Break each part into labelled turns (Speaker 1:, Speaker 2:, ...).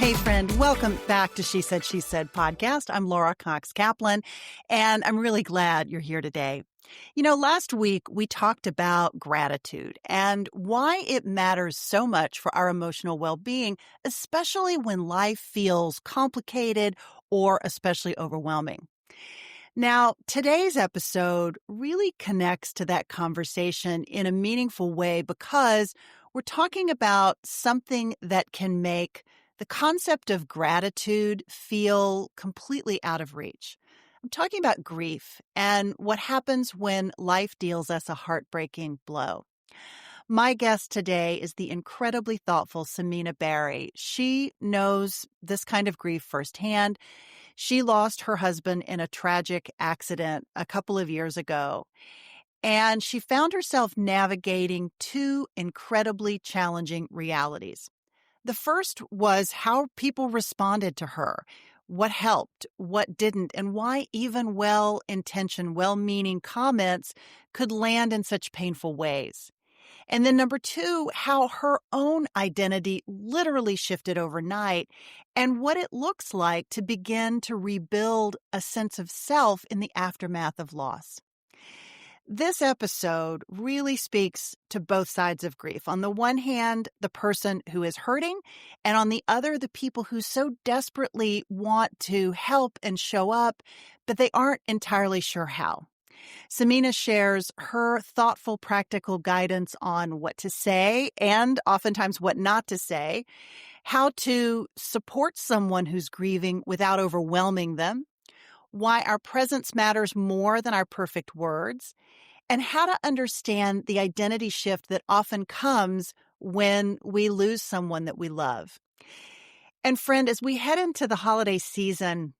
Speaker 1: Hey, friend, welcome back to She Said podcast. I'm Laura Cox Kaplan, and I'm really glad you're here today. Last week we talked about gratitude and why it matters so much for our emotional well-being, especially when life feels complicated or especially overwhelming. Now, today's episode really connects to that conversation in a meaningful way because we're talking about something that can make the concept of gratitude feel completely out of reach. I'm talking about grief and what happens when life deals us a heartbreaking blow. My guest today is the incredibly thoughtful Samina Bari. She knows this kind of grief firsthand. She lost her husband in a tragic accident a couple of years ago, and she found herself navigating two incredibly challenging realities. The first was how people responded to her, what helped, what didn't, and why even well-intentioned, well-meaning comments could land in such painful ways. And then number two, how her own identity literally shifted overnight and what it looks like to begin to rebuild a sense of self in the aftermath of loss. This episode really speaks to both sides of grief. On the one hand, the person who is hurting, and on the other, the people who so desperately want to help and show up, but they aren't entirely sure how. Samina shares her thoughtful, practical guidance on what to say and oftentimes what not to say, how to support someone who's grieving without overwhelming them, why our presence matters more than our perfect words, and how to understand the identity shift that often comes when we lose someone that we love. And friend, as we head into the holiday season,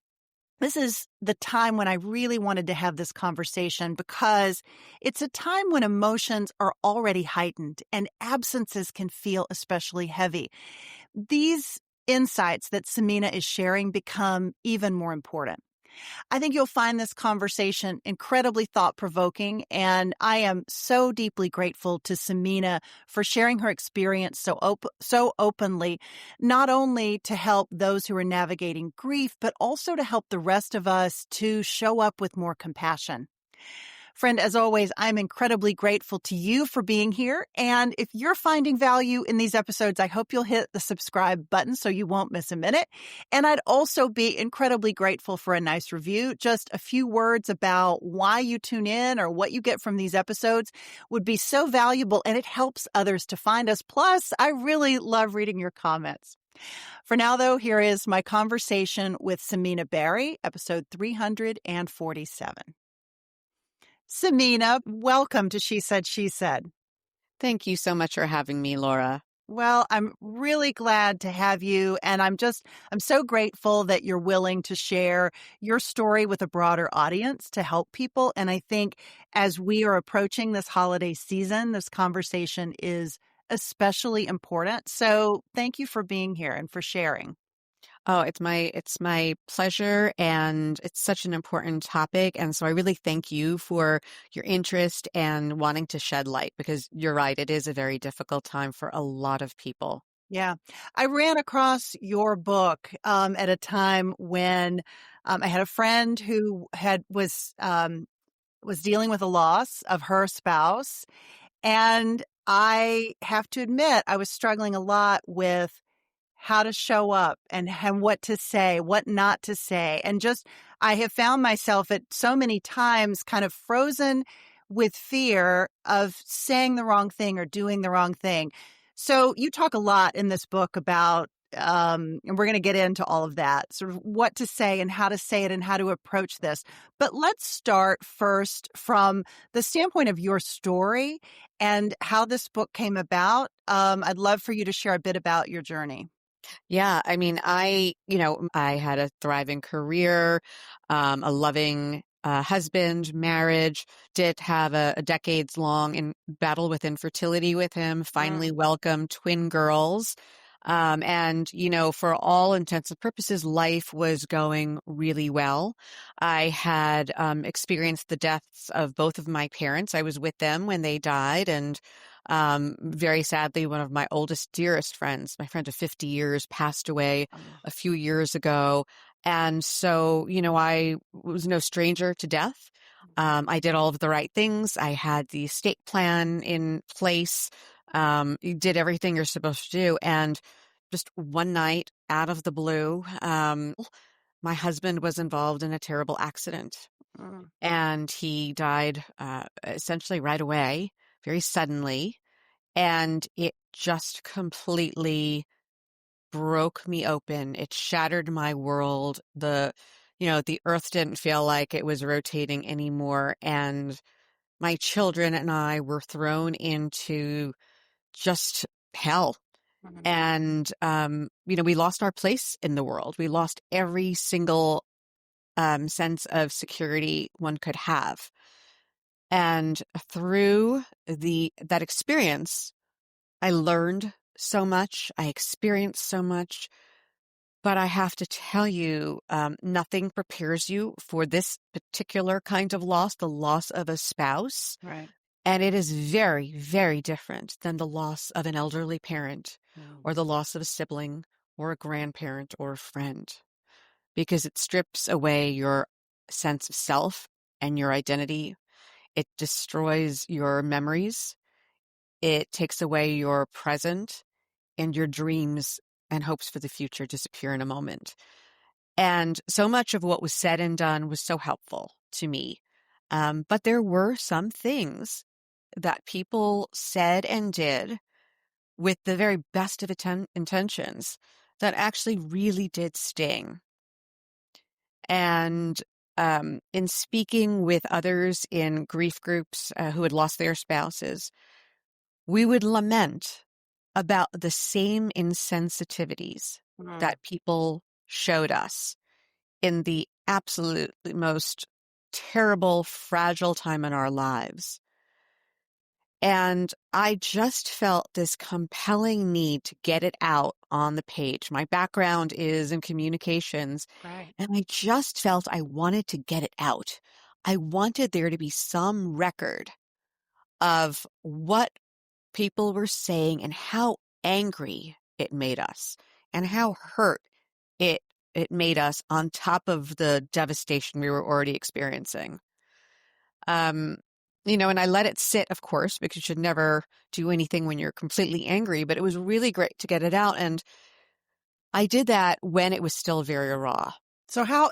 Speaker 1: this is the time when I really wanted to have this conversation because it's a time when emotions are already heightened and absences can feel especially heavy. These insights that Samina is sharing become even more important. I think you'll find this conversation incredibly thought-provoking, and I am so deeply grateful to Samina for sharing her experience so openly, not only to help those who are navigating grief, but also to help the rest of us to show up with more compassion. Friend, as always, I'm incredibly grateful to you for being here. And if you're finding value in these episodes, I hope you'll hit the subscribe button so you won't miss a minute. And I'd also be incredibly grateful for a nice review. Just a few words about why you tune in or what you get from these episodes would be so valuable, and it helps others to find us. Plus, I really love reading your comments. For now, though, here is my conversation with Samina Bari, episode 347. Samina, welcome to She Said.
Speaker 2: Thank you so much for having me, Laura.
Speaker 1: Well, I'm really glad to have you. And I'm so grateful that you're willing to share your story with a broader audience to help people. And I think as we are approaching this holiday season, this conversation is especially important. So thank you for being here and for sharing.
Speaker 2: Oh, it's my pleasure, and it's such an important topic. And so I really thank you for your interest and wanting to shed light, because you're right, it is a very difficult time for a lot of people.
Speaker 1: Yeah. I ran across your book at a time when I had a friend who was dealing with a loss of her spouse. And I have to admit, I was struggling a lot with how to show up and what to say, what not to say. And just, I have found myself at so many times kind of frozen with fear of saying the wrong thing or doing the wrong thing. So you talk a lot in this book about, and we're going to get into all of that, sort of what to say and how to say it and how to approach this. But let's start first from the standpoint of your story and how this book came about. I'd love for you to share a bit about your journey.
Speaker 2: Yeah, I mean, I had a thriving career, a loving husband, marriage, did have a decades long battle with infertility with him, finally welcomed twin girls. And for all intents and purposes, life was going really well. I had experienced the deaths of both of my parents. I was with them when they died. And very sadly, one of my oldest, dearest friends, my friend of 50 years, passed away
Speaker 1: Oh.
Speaker 2: a few years ago. And so, I was no stranger to death. I did all of the right things. I had the estate plan in place. You did everything you're supposed to do. And just one night out of the blue, my husband was involved in a terrible accident
Speaker 1: Mm.
Speaker 2: and he died essentially right away, very suddenly. And it just completely broke me open. It shattered my world. The earth didn't feel like it was rotating anymore. And my children and I were thrown into just hell.
Speaker 1: Mm.
Speaker 2: And we lost our place in the world. We lost every single sense of security one could have. And through that experience, I learned so much. I experienced so much. But I have to tell you, nothing prepares you for this particular kind of loss, the loss of a spouse.
Speaker 1: Right.
Speaker 2: And it is very, very different than the loss of an elderly parent
Speaker 1: Mm.
Speaker 2: or the loss of a sibling or a grandparent or a friend, because it strips away your sense of self and your identity. It destroys your memories. It takes away your present, and your dreams and hopes for the future disappear in a moment. And so much of what was said and done was so helpful to me. But there were some things that people said and did with the very best of intentions that actually really did sting. And in speaking with others in grief groups who had lost their spouses, we would lament about the same insensitivities
Speaker 1: Mm.
Speaker 2: that people showed us in the absolutely most terrible, fragile time in our lives. And I just felt this compelling need to get it out on the page. My background is in communications,
Speaker 1: Right.
Speaker 2: and I just felt I wanted to get it out. I wanted there to be some record of what people were saying and how angry it made us and how hurt it it made us on top of the devastation we were already experiencing. Um, and I let it sit, of course, because you should never do anything when you're completely angry, but it was really great to get it out. And I did that when it was still very raw.
Speaker 1: So how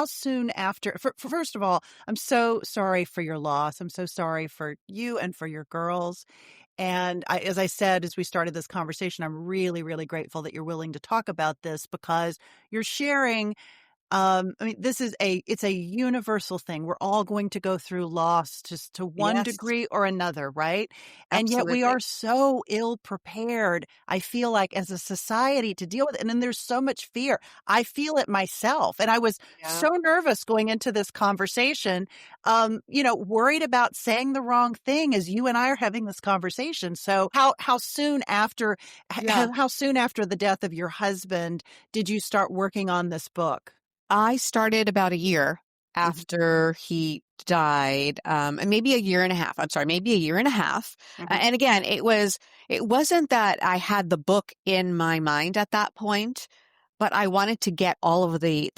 Speaker 1: soon after? First of all, I'm so sorry for your loss. I'm so sorry for you and for your girls. And as I said, as we started this conversation, I'm really, really grateful that you're willing to talk about this because you're sharing I mean, it's a universal thing. We're all going to go through loss just to one
Speaker 2: Yes,
Speaker 1: degree or another, right? And yet we
Speaker 2: absolutely.
Speaker 1: are so ill prepared, I feel like, as a society to deal with it. And then there's so much fear. I feel it myself. And I was
Speaker 2: Yeah.
Speaker 1: so nervous going into this conversation, worried about saying the wrong thing as you and I are having this conversation. So how soon after
Speaker 2: Yeah.
Speaker 1: how soon after the death of your husband did you start working on this book?
Speaker 2: I started about a year
Speaker 1: Mhm.
Speaker 2: after he died, and maybe a year and a half. I'm sorry, maybe a year and a half.
Speaker 1: Mhm.
Speaker 2: And again, it wasn't that I had the book in my mind at that point, but I wanted to get all of the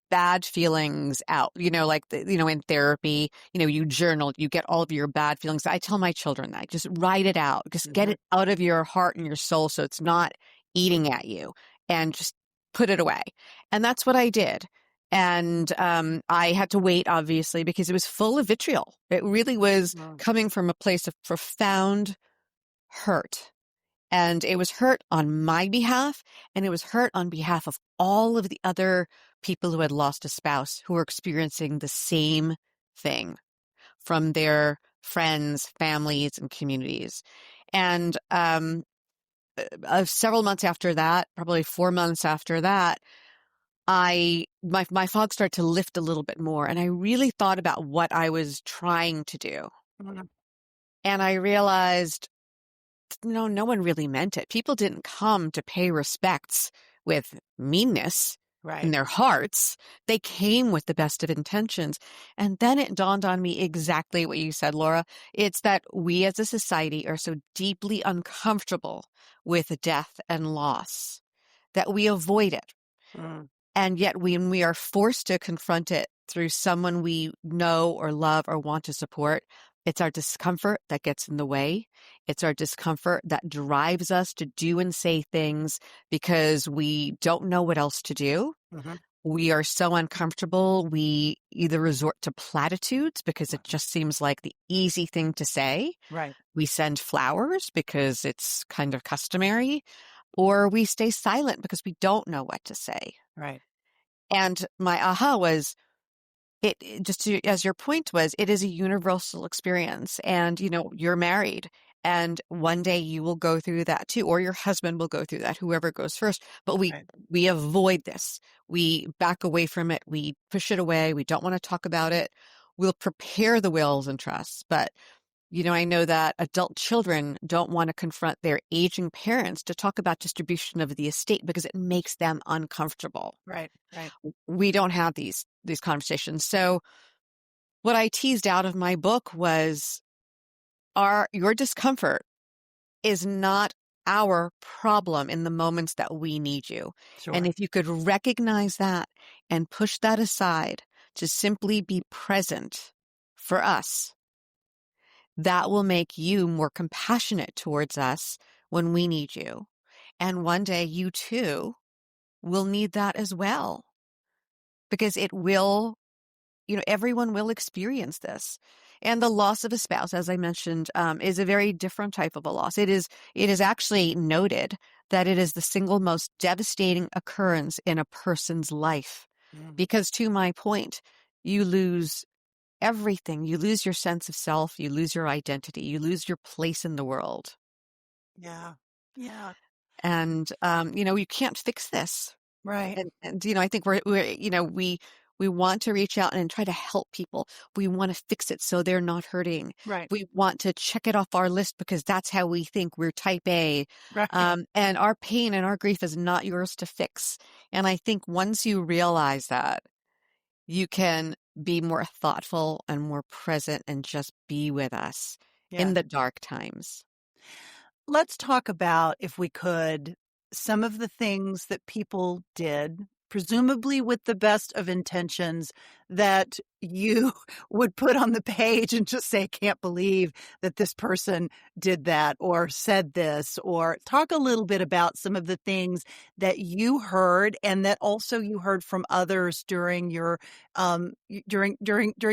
Speaker 2: bad feelings out. Like in therapy, you journal, you get all of your bad feelings. I tell my children that just write it out, just get
Speaker 1: Mhm.
Speaker 2: it out of your heart and your soul so it's not eating at you, and just put it away. And that's what I did. And I had to wait, obviously, because it was full of vitriol. It really was
Speaker 1: Mm.
Speaker 2: coming from a place of profound hurt. And it was hurt on my behalf, and it was hurt on behalf of all of the other people who had lost a spouse who were experiencing the same thing from their friends, families, and communities. And several months after that, probably 4 months after that, my fog started to lift a little bit more, and I really thought about what I was trying to do.
Speaker 1: Mhm.
Speaker 2: And I realized no one really meant it. People didn't come to pay respects with meanness in
Speaker 1: Right.
Speaker 2: their hearts. They came with the best of intentions. And then it dawned on me exactly what you said, Laura. It's that we as a society are so deeply uncomfortable with death and loss that we avoid it.
Speaker 1: Mm.
Speaker 2: And yet when we are forced to confront it through someone we know or love or want to support, it's our discomfort that gets in the way. It's our discomfort that drives us to do and say things because we don't know what else to do.
Speaker 1: Hmm.
Speaker 2: We are so uncomfortable, we either resort to platitudes because it
Speaker 1: Hmm.
Speaker 2: just seems like the easy thing to say.
Speaker 1: Right.
Speaker 2: We send flowers because it's kind of customary, or we stay silent because we don't know what to say.
Speaker 1: Right.
Speaker 2: And my aha was as your point was, it is a universal experience. And, you're married and one day you will go through that too, or your husband will go through that, whoever goes first. But
Speaker 1: Right.
Speaker 2: we avoid this. We back away from it. We push it away. We don't want to talk about it. We'll prepare the wills and trusts. But, I know that adult children don't want to confront their aging parents to talk about distribution of the estate because it makes them uncomfortable.
Speaker 1: Right. Right.
Speaker 2: We don't have these conversations. So what I teased out of my book was your discomfort is not our problem in the moments that we need you. And
Speaker 1: Sure.
Speaker 2: if you could recognize that and push that aside to simply be present for us, that will make you more compassionate towards us when we need you. And one day you too will need that as well, because it will, everyone will experience this. And the loss of a spouse, as I mentioned, is a very different type of a loss. It is actually noted that it is the single most devastating occurrence in a person's life.
Speaker 1: Mm.
Speaker 2: Because to my point, you lose everything. You lose your sense of self. You lose your identity. You lose your place in the world.
Speaker 1: Yeah. Yeah.
Speaker 2: And, you can't fix this.
Speaker 1: Right.
Speaker 2: And I think we want to reach out and try to help people. We want to fix it so they're not hurting.
Speaker 1: Right.
Speaker 2: We want to check it off our list because that's how we think. We're type A.
Speaker 1: Right.
Speaker 2: And our pain and our grief is not yours to fix. And I think once you realize that, you can be more thoughtful and more present and just be with us
Speaker 1: Yeah.
Speaker 2: in the dark times.
Speaker 1: Let's talk about, if we could, some of the things that people did, presumably with the best of intentions, that you would put on the page and just say, can't believe that this person did that or said this, or talk a little bit about some of the things that you heard and that also you heard from others during your during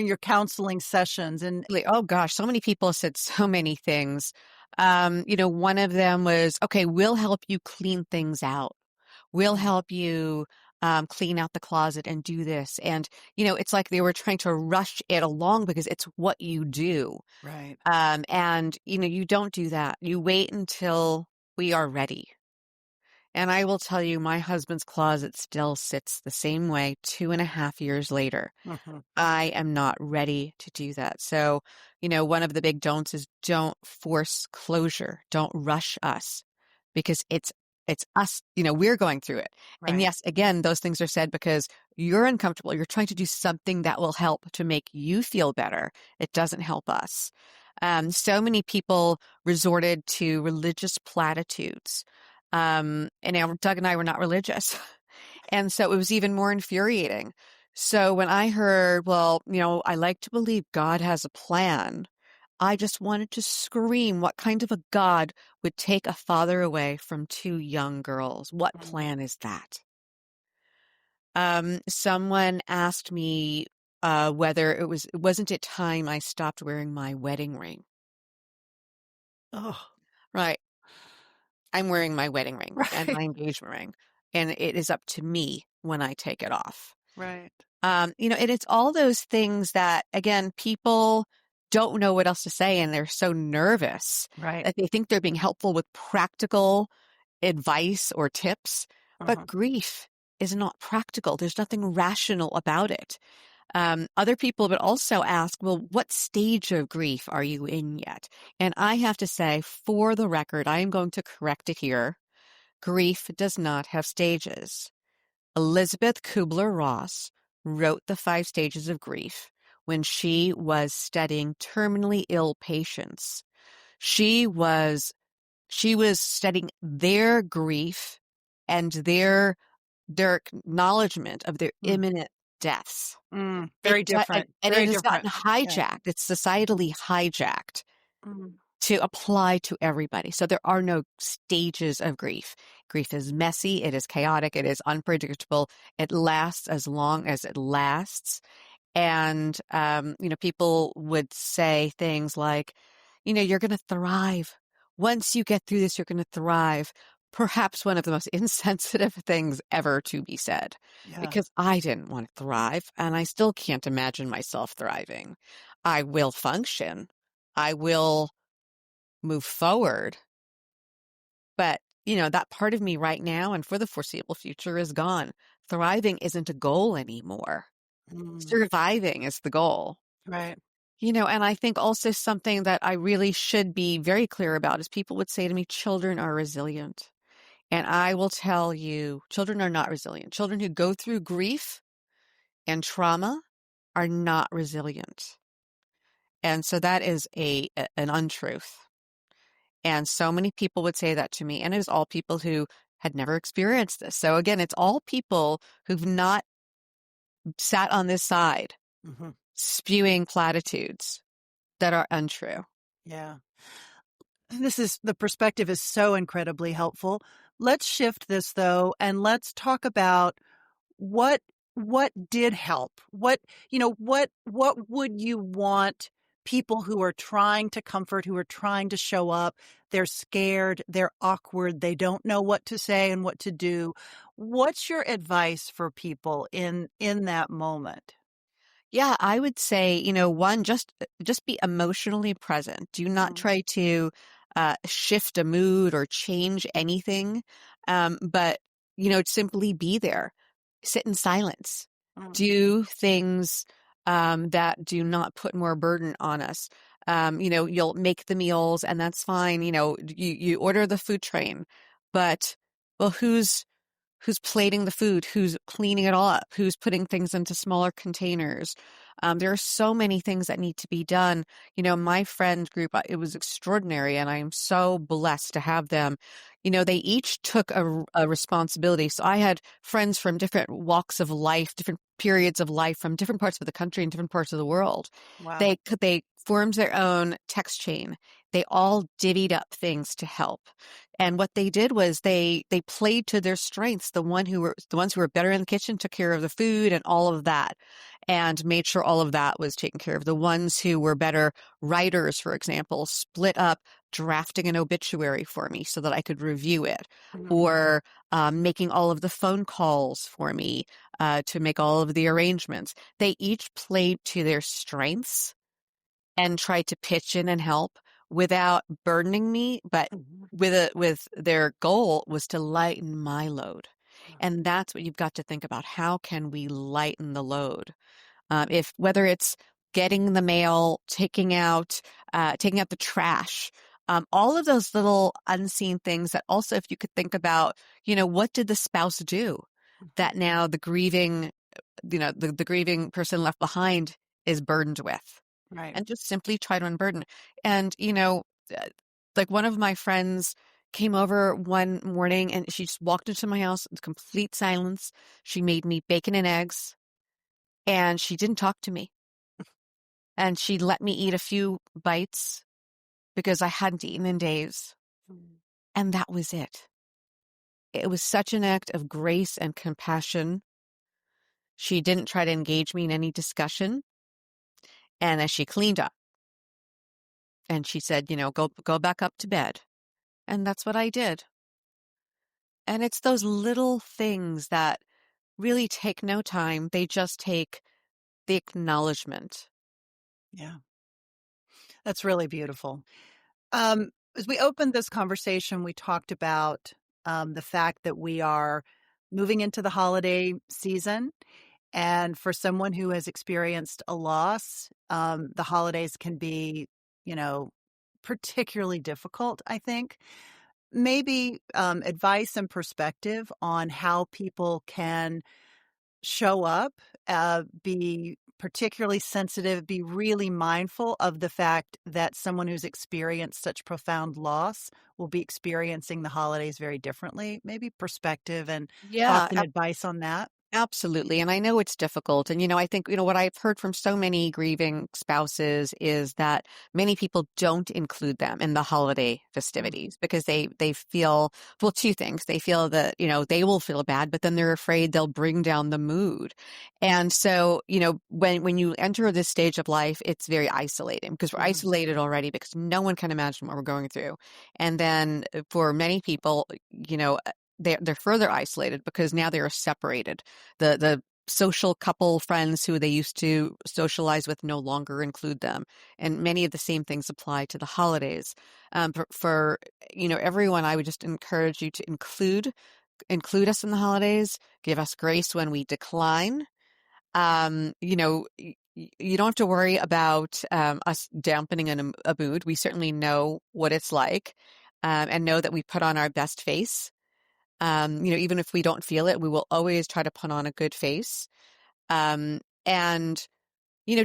Speaker 1: your counseling sessions. And
Speaker 2: Oh gosh, so many people said so many things. One of them was, okay, we'll help you clean things out. We'll help you clean out the closet and do this. And, it's like they were trying to rush it along because it's what you do.
Speaker 1: right.
Speaker 2: And, you don't do that. You wait until we are ready. And I will tell you, my husband's closet still sits the same way 2.5 years later.
Speaker 1: Hmm.
Speaker 2: I am not ready to do that. So, one of the big don'ts is don't force closure. Don't rush us because it's us, we're going through it. And
Speaker 1: Right.
Speaker 2: yes, again, those things are said because you're uncomfortable. You're trying to do something that will help to make you feel better. It doesn't help us. So many people resorted to religious platitudes. Doug and I were not religious. And so it was even more infuriating. So when I heard, well, I like to believe God has a plan, I just wanted to scream, what kind of a God would take a father away from two young girls? What
Speaker 1: Mm.
Speaker 2: plan is that? Someone asked me whether wasn't it time I stopped wearing my wedding ring?
Speaker 1: Oh,
Speaker 2: Right. I'm wearing my wedding ring and
Speaker 1: right.
Speaker 2: my engagement ring, and it is up to me when I take it off.
Speaker 1: Right.
Speaker 2: And it's all those things that, again, people don't know what else to say, and they're so nervous
Speaker 1: Right.
Speaker 2: that they think they're being helpful with practical advice or tips. But
Speaker 1: Uh-huh.
Speaker 2: grief is not practical. There's nothing rational about it. Other people would also ask, well, what stage of grief are you in yet? And I have to say, for the record, I am going to correct it here. Grief does not have stages. Elizabeth Kubler-Ross wrote The Five Stages of Grief when she was studying terminally ill patients. She was studying their grief and their acknowledgement of their
Speaker 1: Mm,
Speaker 2: imminent deaths.
Speaker 1: very
Speaker 2: And
Speaker 1: different.
Speaker 2: it
Speaker 1: Very
Speaker 2: has
Speaker 1: different.
Speaker 2: gotten
Speaker 1: Yeah.
Speaker 2: hijacked. It's societally hijacked
Speaker 1: Mm,
Speaker 2: to apply to everybody. So there are no stages of grief. Grief is messy, it is chaotic, it is unpredictable. It lasts as long as it lasts. And, people would say things like, you're going to thrive. Once you get through this, you're going to thrive. Perhaps one of the most insensitive things ever to be said,
Speaker 1: yeah.
Speaker 2: because I didn't want to thrive, and I still can't imagine myself thriving. I will function. I will move forward. But, that part of me right now and for the foreseeable future is gone. Thriving isn't a goal anymore.
Speaker 1: Mm,
Speaker 2: Surviving is the goal.
Speaker 1: right.
Speaker 2: And I think also something that I really should be very clear about is people would say to me, children are resilient. And I will tell you, children are not resilient. Children who go through grief and trauma are not resilient. And so that is an untruth. And so many people would say that to me. And it was all people who had never experienced this. So again, it's all people who've not sat on this side
Speaker 1: Hmm.
Speaker 2: spewing platitudes that are untrue.
Speaker 1: Yeah. The perspective is so incredibly helpful. Let's shift this though, and let's talk about what what did help. What would you want people who are trying to comfort, who are trying to show up, they're scared, they're awkward, they don't know what to say and what to do. What's your advice for people in that moment?
Speaker 2: Yeah, I would say, one, just be emotionally present. Do not
Speaker 1: Mm,
Speaker 2: try to shift a mood or change anything, but simply be there. Sit in silence.
Speaker 1: mm,
Speaker 2: Do things that do not put more burden on us. You'll make the meals, and that's fine. You order the food train, but well, who's plating the food, who's cleaning it all up, who's putting things into smaller containers. There are so many things that need to be done. My friend group, it was extraordinary, and I am so blessed to have them. They each took a responsibility. So I had friends from different walks of life, different periods of life, from different parts of the country and different parts of the world.
Speaker 1: wow.
Speaker 2: They formed their own text chain. They all divvied up things to help. And what they did was they played to their strengths. The ones who were better in the kitchen took care of the food and all of that, and made sure all of that was taken care of. The ones who were better writers, for example, split up drafting an obituary for me so that I could review it,
Speaker 1: Mm,
Speaker 2: or making all of the phone calls for me to make all of the arrangements. They each played to their strengths and tried to pitch in and help without burdening me, but
Speaker 1: mhm,
Speaker 2: with their goal was to lighten my load.
Speaker 1: yeah,
Speaker 2: And that's what you've got to think about. How can we lighten the load? If whether it's getting the mail, taking out the trash, all of those little unseen things that also, if you could think about, what did the spouse do
Speaker 1: mhm,
Speaker 2: that now the grieving person left behind is burdened with,
Speaker 1: right.
Speaker 2: and just simply try to unburden. And, uh, like one of my friends came over one morning and she just walked into my house in complete silence. She made me bacon and eggs and she didn't talk to me. And she let me eat a few bites because I hadn't eaten in days.
Speaker 1: Mm,
Speaker 2: And that was it. It was such an act of grace and compassion. She didn't try to engage me in any discussion. And as she cleaned up and she said, go back up to bed. And that's what I did. And it's those little things that really take no time. They just take the acknowledgement.
Speaker 1: yeah, that's really beautiful. As we opened this conversation, we talked about the fact that we are moving into the holiday season. And for someone who has experienced a loss, the holidays can be, you know, particularly difficult, I think. Maybe advice and perspective on how people can show up, be particularly sensitive, be really mindful of the fact that someone who's experienced such profound loss will be experiencing the holidays very differently. Maybe perspective and thoughts
Speaker 2: Yeah,
Speaker 1: and advice on that.
Speaker 2: absolutely. And I know it's difficult. And, I think, what I've heard from so many grieving spouses is that many people don't include them in the holiday
Speaker 1: Mm,
Speaker 2: festivities because they feel, well, two things. They feel that, they will feel bad, but then they're afraid they'll bring down the mood. And so, when you enter this stage of life, it's very isolating because we're
Speaker 1: mhm,
Speaker 2: isolated already because no one can imagine what we're going through. And then for many people, they're further isolated because now they are separated. The social couple friends who they used to socialize with no longer include them, and many of the same things apply to the holidays. For everyone, I would just encourage you to include us in the holidays. Give us grace when we decline. You don't have to worry about us dampening a mood. We certainly know what it's like, and know that we put on our best face. Even if we don't feel it, we will always try to put on a good face. And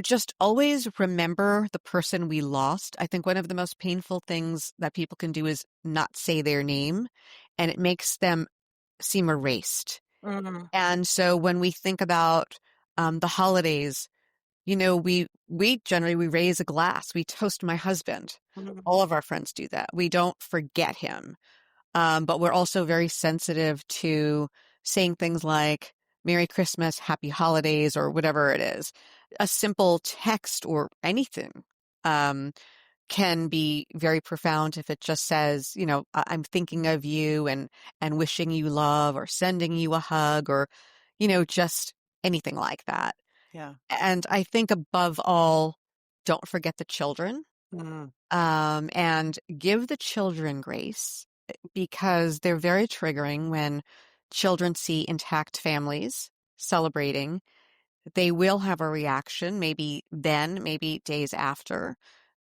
Speaker 2: just always remember the person we lost. I think one of the most painful things that people can do is not say their name, and it makes them seem erased.
Speaker 1: mhm,
Speaker 2: And so when we think about the holidays, we generally we raise a glass, we toast my husband.
Speaker 1: mhm.
Speaker 2: All of our friends do that. We don't forget him. But we're also very sensitive to saying things like Merry Christmas, Happy Holidays, or whatever it is. A simple text or anything um, can be very profound if it just says, I'm thinking of you and wishing you love or sending you a hug or, just anything like that.
Speaker 1: Yeah.
Speaker 2: And I think above all, don't forget the children,
Speaker 1: Mm,
Speaker 2: and give the children grace because they're very triggering when children see intact families celebrating. They will have a reaction, maybe then, maybe days after,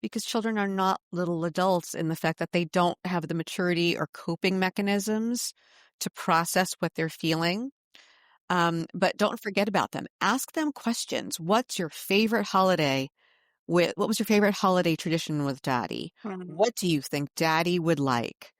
Speaker 2: because children are not little adults in the fact that they don't have the maturity or coping mechanisms to process what they're feeling. But don't forget about them. Ask them questions. What was your favorite holiday tradition with daddy?
Speaker 1: mhm.
Speaker 2: What do you think daddy would like?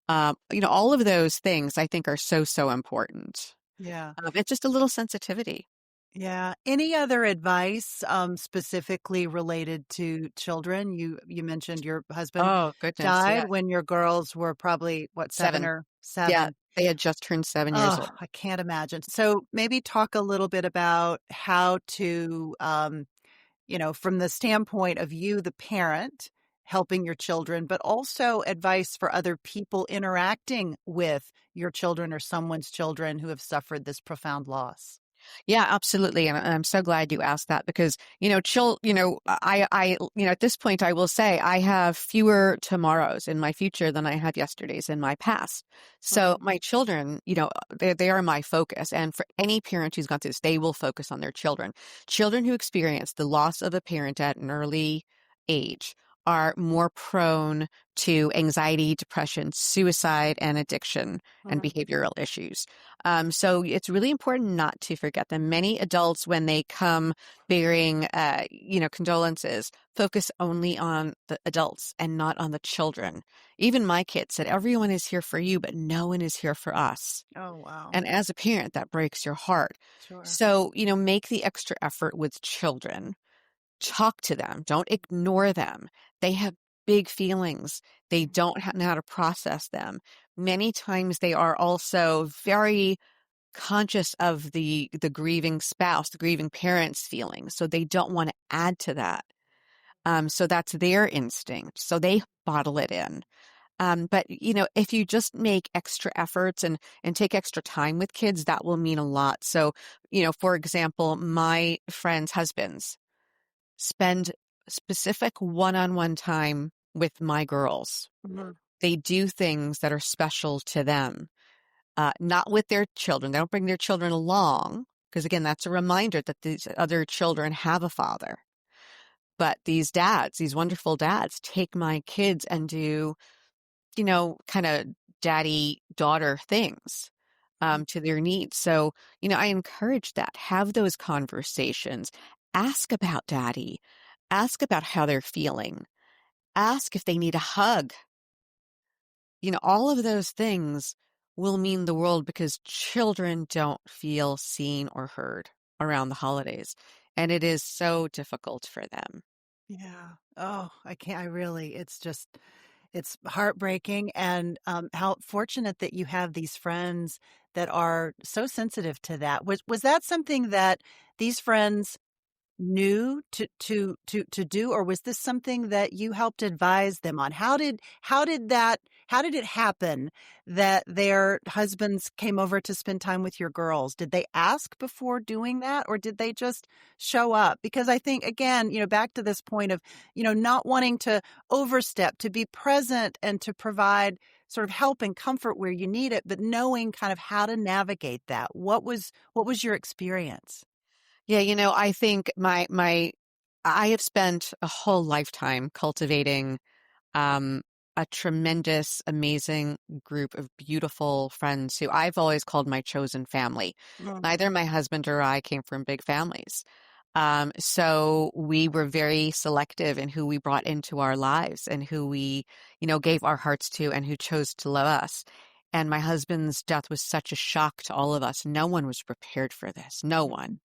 Speaker 2: All of those things I think are so, so important.
Speaker 1: Yeah.
Speaker 2: It's just a little sensitivity.
Speaker 1: Yeah. Any other advice, specifically related to children? You mentioned your husband
Speaker 2: Oh, goodness.
Speaker 1: died
Speaker 2: Yeah.
Speaker 1: when your girls were probably, what, 7
Speaker 2: 7.
Speaker 1: or
Speaker 2: Yeah.
Speaker 1: 7?
Speaker 2: They had just turned 7 years
Speaker 1: Oh,
Speaker 2: old.
Speaker 1: I can't imagine. So maybe talk a little bit about how to, from the standpoint of you, the parent, helping your children, but also advice for other people interacting with your children or someone's children who have suffered this profound loss.
Speaker 2: Yeah, absolutely. And I'm so glad you asked that because, at this point, I will say I have fewer tomorrows in my future than I have yesterdays in my past. So
Speaker 1: Mhm.
Speaker 2: my children, they are my focus. And for any parent who's gone through this, they will focus on their children. Children who experience the loss of a parent at an early age are more prone to anxiety, depression, suicide, and addiction and
Speaker 1: Mhm.
Speaker 2: behavioral issues. So it's really important not to forget them. Many adults, when they come bearing, condolences, focus only on the adults and not on the children. Even my kids said, everyone is here for you, but no one is here for us.
Speaker 1: Oh, wow.
Speaker 2: And as a parent, that breaks your heart.
Speaker 1: Sure.
Speaker 2: So, make the extra effort with children. Talk to them. Don't ignore them. They have big feelings. They don't know how to process them. Many times they are also very conscious of the grieving spouse, the grieving parent's feelings. So they don't want to add to that. So that's their instinct. So they bottle it in. But if you just make extra efforts and take extra time with kids, that will mean a lot. So, for example, my friends' husbands spend specific one-on-one time with my girls.
Speaker 1: Mhm.
Speaker 2: They do things that are special to them, not with their children. They don't bring their children along, Because again, that's a reminder that these other children have a father. But these dads, these wonderful dads, take my kids and do, kind of daddy daughter things
Speaker 1: Mhm.
Speaker 2: to their needs. So, I encourage that. Have those conversations. Ask about daddy. Ask about how they're feeling. Ask if they need a hug. All of those things will mean the world because children don't feel seen or heard around the holidays. And it is so difficult for them.
Speaker 1: Yeah. Oh, I can't. I really, it's heartbreaking. And how fortunate that you have these friends that are so sensitive to that. Was that something that these friends knew to do, or was this something that you helped advise them on? How did it happen that their husbands came over to spend time with your girls? Did they ask before doing that, or did they just show up? Because I think, again, back to this point of, not wanting to overstep, to be present and to provide sort of help and comfort where you need it, but knowing kind of how to navigate that. What was your experience?
Speaker 2: Yeah, I think I have spent a whole lifetime cultivating um, a tremendous, amazing group of beautiful friends who I've always called my chosen family. Neither my husband or I came from big families. So we were very selective in who we brought into our lives and who we, gave our hearts to and who chose to love us. And my husband's death was such a shock to all of us. No one was prepared for this. No one.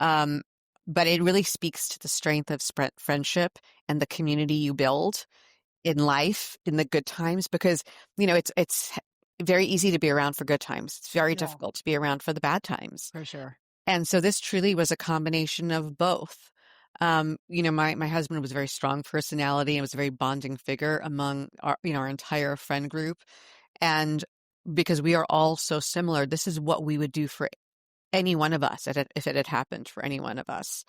Speaker 2: Um, but it really speaks to the strength of friendship and the community you build in life in the good times because, it's very easy to be around for good times. It's very
Speaker 1: Yeah,
Speaker 2: difficult to be around for the bad times.
Speaker 1: for sure.
Speaker 2: And so this truly was a combination of both. My husband was a very strong personality and was a very bonding figure among our entire friend group. And because we are all so similar, this is what we would do for any one of us if it had happened for any one of us.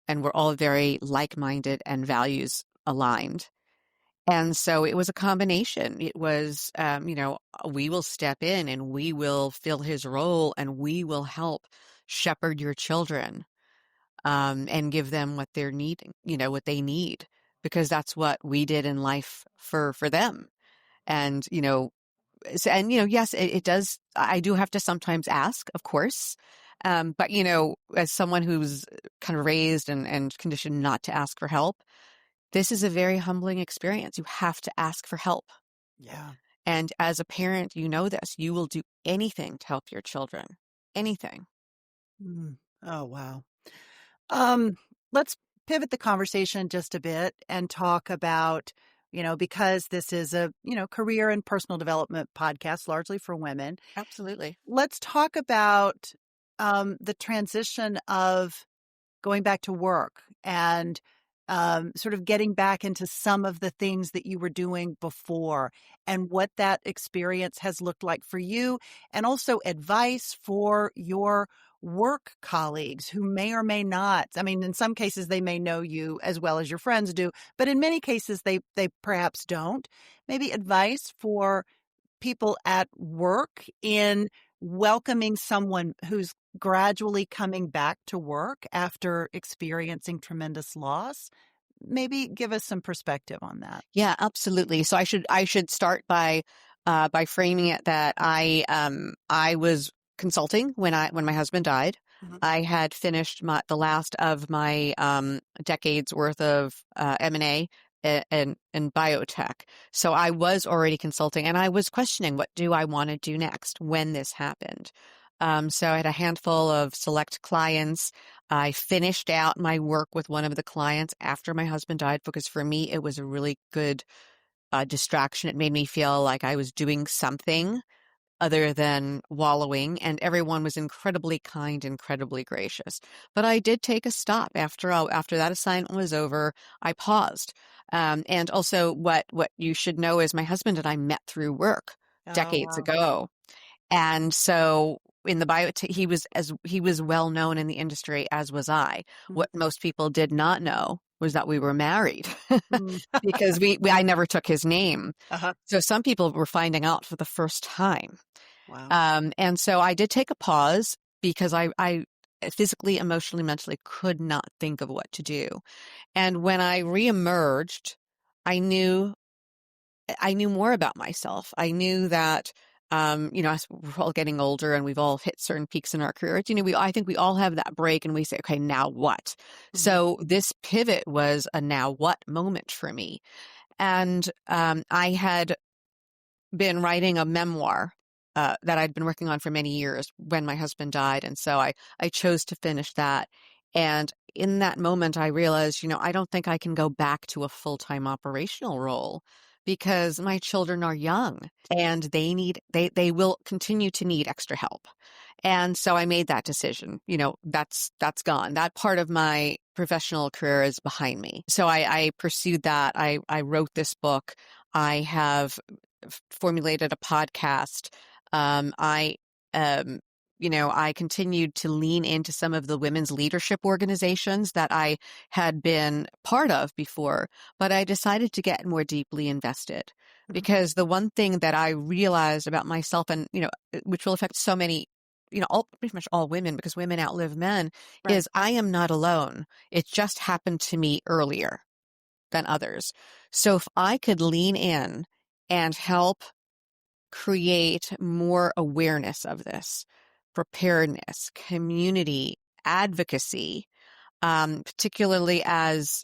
Speaker 2: And we're all very like-minded and values aligned. And so it was a combination. It was, we will step in and we will fill his role and we will help shepherd your children, and give them what they're needing, what they need, because that's what we did in life for them. And, yes, it does. I do have to sometimes ask, of course. But, as someone who's kind of raised and conditioned not to ask for help, this is a very humbling experience. You have to ask for help.
Speaker 1: Yeah.
Speaker 2: And as a parent, you know this. You will do anything to help your children. Anything.
Speaker 1: Mm. Oh, wow. Um, let's pivot the conversation just a bit and talk about, because this is a, career and personal development podcast, largely for women.
Speaker 2: Absolutely.
Speaker 1: Let's talk about the transition of going back to work and sort of getting back into some of the things that you were doing before and what that experience has looked like for you, and also advice for your work colleagues who may or may not. I mean, in some cases, they may know you as well as your friends do, but in many cases, they perhaps don't. Maybe advice for people at work in welcoming someone who's gradually coming back to work after experiencing tremendous loss. Maybe give us some perspective on that.
Speaker 2: Yeah, absolutely. So I should start by framing it that I was consulting when my husband died.
Speaker 1: Mhm.
Speaker 2: I had finished the last of my decades worth of M&A and biotech. So I was already consulting and I was questioning, what do I want to do next when this happened? So I had a handful of select clients. I finished out my work with one of the clients after my husband died because for me, it was a really good distraction. It made me feel like I was doing something other than wallowing, and everyone was incredibly kind, incredibly gracious. But I did take a stop after that assignment was over. I paused. And also what you should know is my husband and I met through work
Speaker 1: Oh,
Speaker 2: decades
Speaker 1: wow.
Speaker 2: ago. And so in the biotech, he was well known in the industry, as was I.
Speaker 1: Mhm.
Speaker 2: What most people did not know was that we were married
Speaker 1: Mm.
Speaker 2: because I never took his name.
Speaker 1: Uh-huh.
Speaker 2: So some people were finding out for the first time.
Speaker 1: Wow.
Speaker 2: And so I did take a pause because physically, emotionally, mentally could not think of what to do. And when I reemerged, I knew I knew more about myself. I knew that, as we're all getting older and we've all hit certain peaks in our careers, I think we all have that break and we say, okay, now what?
Speaker 1: Mhm.
Speaker 2: So this pivot was a now what moment for me. And I had been writing a memoir that I'd been working on for many years when my husband died. And so I chose to finish that. And in that moment, I realized, I don't think I can go back to a full-time operational role because my children are young and they will continue to need extra help. And so I made that decision. That's gone. That part of my professional career is behind me. So I pursued that. I wrote this book. I have formulated a podcast. Um, I continued to lean into some of the women's leadership organizations that I had been part of before, but I decided to get more deeply invested
Speaker 1: Mhm.
Speaker 2: because the one thing that I realized about myself and, which will affect so many, pretty much all women because women outlive men
Speaker 1: Right.
Speaker 2: is I am not alone. It just happened to me earlier than others. So if I could lean in and help create more awareness of this, preparedness, community, advocacy, particularly particularly as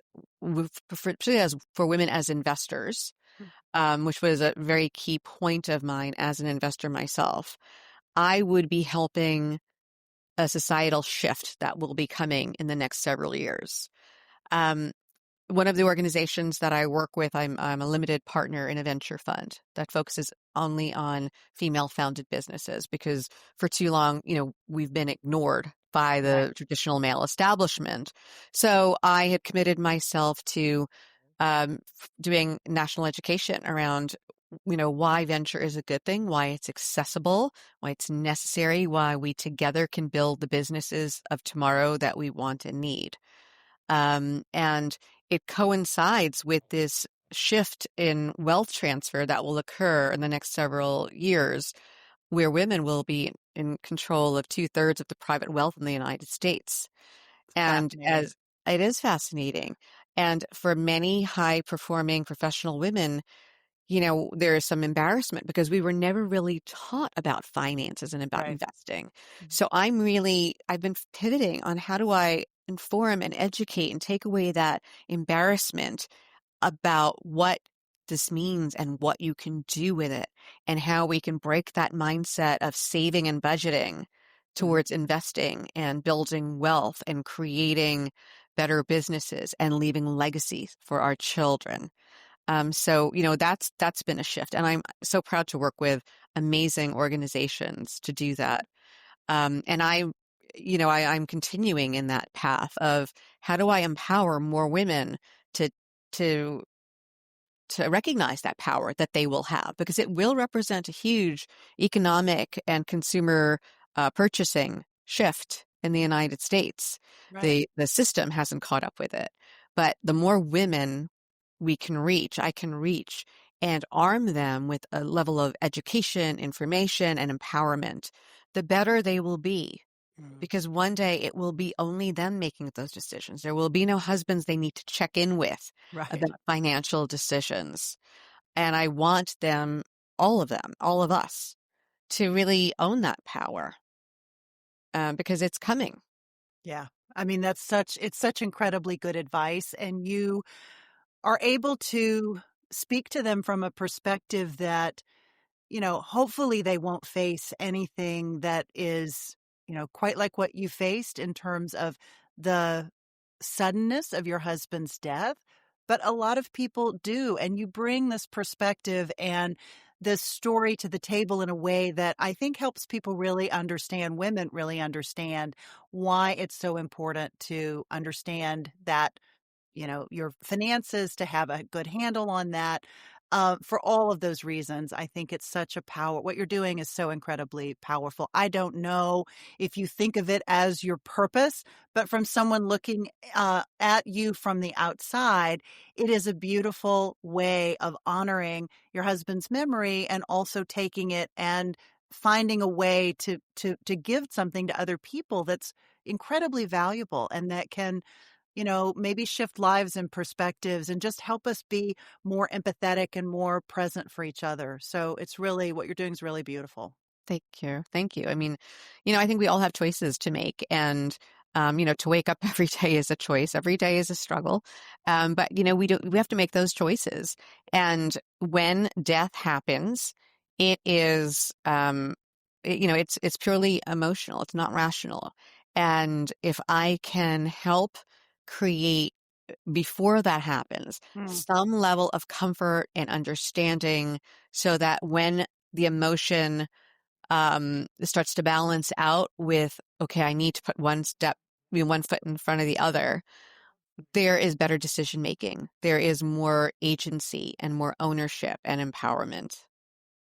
Speaker 2: for women as investors,
Speaker 1: Mm.
Speaker 2: which was a very key point of mine as an investor myself. I would be helping a societal shift that will be coming in the next several years. Um, One of the organizations that I work with, I'm a limited partner in a venture fund that focuses only on female-founded businesses because for too long, we've been ignored by
Speaker 1: Right.
Speaker 2: the traditional male establishment. So I had committed myself to doing national education around, why venture is a good thing, why it's accessible, why it's necessary, why we together can build the businesses of tomorrow that we want and need. And it coincides with this shift in wealth transfer that will occur in the next several years, where women will be in control of two-thirds of the private wealth in the United States. And
Speaker 1: Fascinating.
Speaker 2: as it is fascinating. And for many high-performing professional women, there is some embarrassment because we were never really taught about finances and about
Speaker 1: Right.
Speaker 2: investing.
Speaker 1: Mhm.
Speaker 2: So I've been pivoting on how do I inform and educate and take away that embarrassment about what this means and what you can do with it and how we can break that mindset of saving and budgeting
Speaker 1: Mhm.
Speaker 2: towards investing and building wealth and creating better businesses and leaving legacies for our children. So, that's been a shift, and I'm so proud to work with amazing organizations to do that. And I'm continuing in that path of how do I empower more women to to to recognize that power that they will have because it will represent a huge economic and consumer purchasing shift in the United States.
Speaker 1: Right.
Speaker 2: The system hasn't caught up with it, but the more women I can reach and arm them with a level of education, information, and empowerment, the better they will be.
Speaker 1: Mhm.
Speaker 2: Because one day it will be only them making those decisions. There will be no husbands they need to check in with
Speaker 1: Right.
Speaker 2: about financial decisions. And I want them, all of them, all of us, to really own that power because it's coming.
Speaker 1: Yeah. I mean, it's such incredibly good advice. And you are able to speak to them from a perspective that hopefully they won't face anything that is, quite like what you faced in terms of the suddenness of your husband's death. But a lot of people do. And you bring this perspective and this story to the table in a way that I think helps people really understand, women really understand why it's so important to understand that your finances, to have a good handle on that. For all of those reasons, I think it's such a power. What you're doing is so incredibly powerful. I don't know if you think of it as your purpose, but from someone looking at you from the outside, it is a beautiful way of honoring your husband's memory and also taking it and finding a way to give something to other people that's incredibly valuable and that can, maybe shift lives and perspectives and just help us be more empathetic and more present for each other. So it's really, what you're doing is really beautiful.
Speaker 2: Thank you. Thank you. I mean, I think we all have choices to make. And, to wake up every day is a choice. Every day is a struggle. But, we have to make those choices. And when death happens, it is, it's purely emotional. It's not rational. And if I can help create before that happens,
Speaker 1: Mm.
Speaker 2: some level of comfort and understanding so that when the emotion starts to balance out with, okay, I need to put one foot in front of the other, there is better decision making. There is more agency and more ownership and empowerment.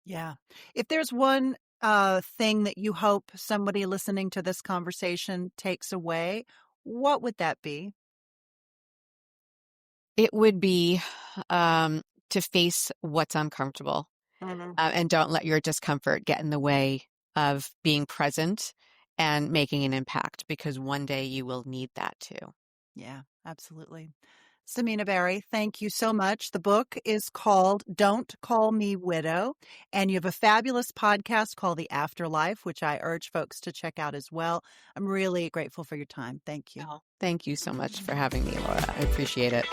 Speaker 1: Yeah. If there's one thing that you hope somebody listening to this conversation takes away, what would that be?
Speaker 2: It would be to face what's uncomfortable,
Speaker 1: Mhm.
Speaker 2: and don't let your discomfort get in the way of being present and making an impact, because one day you will need that too.
Speaker 1: Yeah, absolutely. Samina Bari, thank you so much. The book is called Don't Call Me Widow, and you have a fabulous podcast called The Afterlife, which I urge folks to check out as well. I'm really grateful for your time. Thank you.
Speaker 2: Oh, thank you so much for having me, Laura. I appreciate it.